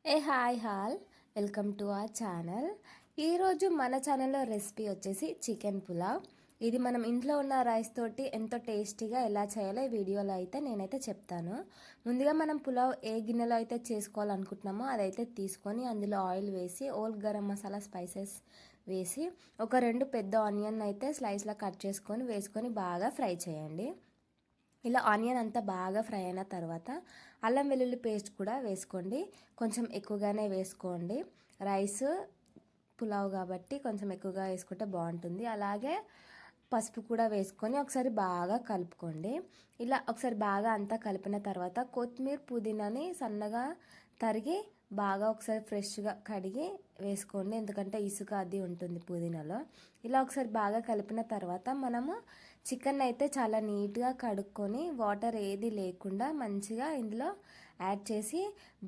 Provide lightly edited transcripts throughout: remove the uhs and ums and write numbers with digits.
Hi hall welcome to our channel. ఈరోజు మన ఛానల్లో రెసిపీ వచ్చేసి చికెన్ పులావ్. ఇది మనం ఇంట్లో ఉన్న రైస్ తోటి ఎంతో టేస్టీగా ఎలా చేయాలో ఈ వీడియోలో అయితే నేనైతే చెప్తాను. ముందుగా మనం పులావ్ ఏ గిన్నెలో అయితే చేసుకోవాలనుకుంటున్నామో అదైతే తీసుకొని అందులో ఆయిల్ వేసి ఓల్ గరం మసాలా స్పైసెస్ వేసి ఒక 2 పెద్ద ఆనియన్ అయితే స్లైస్లా కట్ చేసుకొని వేసుకొని బాగా ఫ్రై చేయండి. ఇలా ఆనియన్ అంతా బాగా ఫ్రై అయిన తర్వాత అల్లం వెల్లుల్లి పేస్ట్ కూడా వేసుకోండి. కొంచెం ఎక్కువగానే వేసుకోండి. రైస్ పులావ్ కాబట్టి కొంచెం ఎక్కువగా వేసుకుంటే బాగుంటుంది. అలాగే పసుపు కూడా వేసుకొని ఒకసారి బాగా కలుపుకోండి. ఇలా ఒకసారి బాగా అంతా కలిపిన తర్వాత కొత్తిమీర పుదీనాని సన్నగా తరిగి బాగా ఒకసారి ఫ్రెష్గా కడిగి వేసుకోండి. ఎందుకంటే ఇసుక అది ఉంటుంది పుదీనాలో. ఇలా ఒకసారి బాగా కలిపిన తర్వాత మనము చికెన్ అయితే చాలా నీట్గా కడుక్కొని వాటర్ ఏది లేకుండా మంచిగా ఇందులో యాడ్ చేసి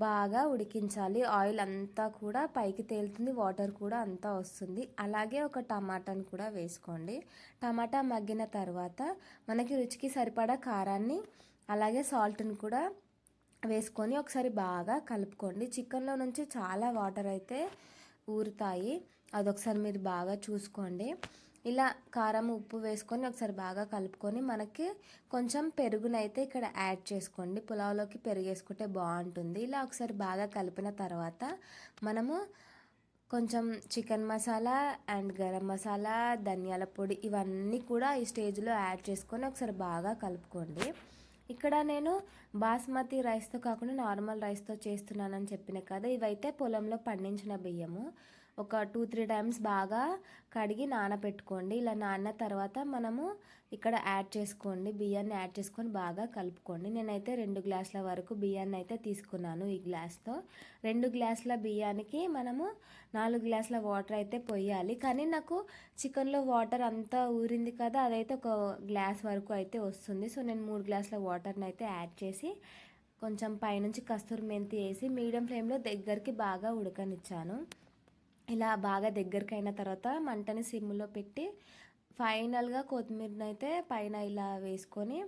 బాగా ఉడికించాలి. ఆయిల్ అంతా కూడా పైకి తేలుతుంది, వాటర్ కూడా అంతా వస్తుంది. అలాగే ఒక టమాటాని కూడా వేసుకోండి. టమాటా మగ్గిన తర్వాత మనకి రుచికి సరిపడా కారాన్ని అలాగే సాల్ట్ని కూడా వేసుకొని ఒకసారి బాగా కలుపుకోండి. చికెన్లో నుంచి చాలా వాటర్ అయితే ఊరుతాయి, అదొకసారి మీరు బాగా చూసుకోండి. ఇలా కారం ఉప్పు వేసుకొని ఒకసారి బాగా కలుపుకొని మనకి కొంచెం పెరుగునైతే ఇక్కడ యాడ్ చేసుకోండి. పులావ్లోకి పెరుగు వేసుకుంటే బాగుంటుంది. ఇలా ఒకసారి బాగా కలిపిన తర్వాత మనము కొంచెం చికెన్ మసాలా అండ్ గరం మసాలా, ధనియాల పొడి ఇవన్నీ కూడా ఈ స్టేజ్లో యాడ్ చేసుకొని ఒకసారి బాగా కలుపుకోండి. ఇక్కడ నేను బాస్మతి రైస్తో కాకుండా నార్మల్ రైస్తో చేస్తున్నానని చెప్పిన కదా, ఇవైతే పొలంలో పండించిన బియ్యము. ఒక 2-3 టైమ్స్ బాగా కడిగి నానబెట్టుకోండి. ఇలా నానిన తర్వాత మనము ఇక్కడ యాడ్ చేసుకోండి. బియ్యాన్ని యాడ్ చేసుకొని బాగా కలుపుకోండి. నేనైతే 2 గ్లాసుల వరకు బియ్యాన్ని అయితే తీసుకున్నాను. ఈ గ్లాస్తో 2 గ్లాసుల బియ్యానికి మనము 4 గ్లాసుల వాటర్ అయితే పోయాలి. కానీ నాకు చికెన్లో వాటర్ అంతా ఊరింది కదా, అదైతే ఒక గ్లాస్ వరకు అయితే వస్తుంది. సో నేను 3 గ్లాసుల వాటర్ని అయితే యాడ్ చేసి కొంచెం పైనుంచి కస్తూరి మెంతి వేసి మీడియం ఫ్లేమ్లో దగ్గరికి బాగా ఉడకనిచ్చాను. ఇలా బాగా దగ్గరికి అయిన తర్వాత మంటని సిమ్లో పెట్టి ఫైనల్గా కొత్తిమీరని అయితే పైన ఇలా వేసుకొని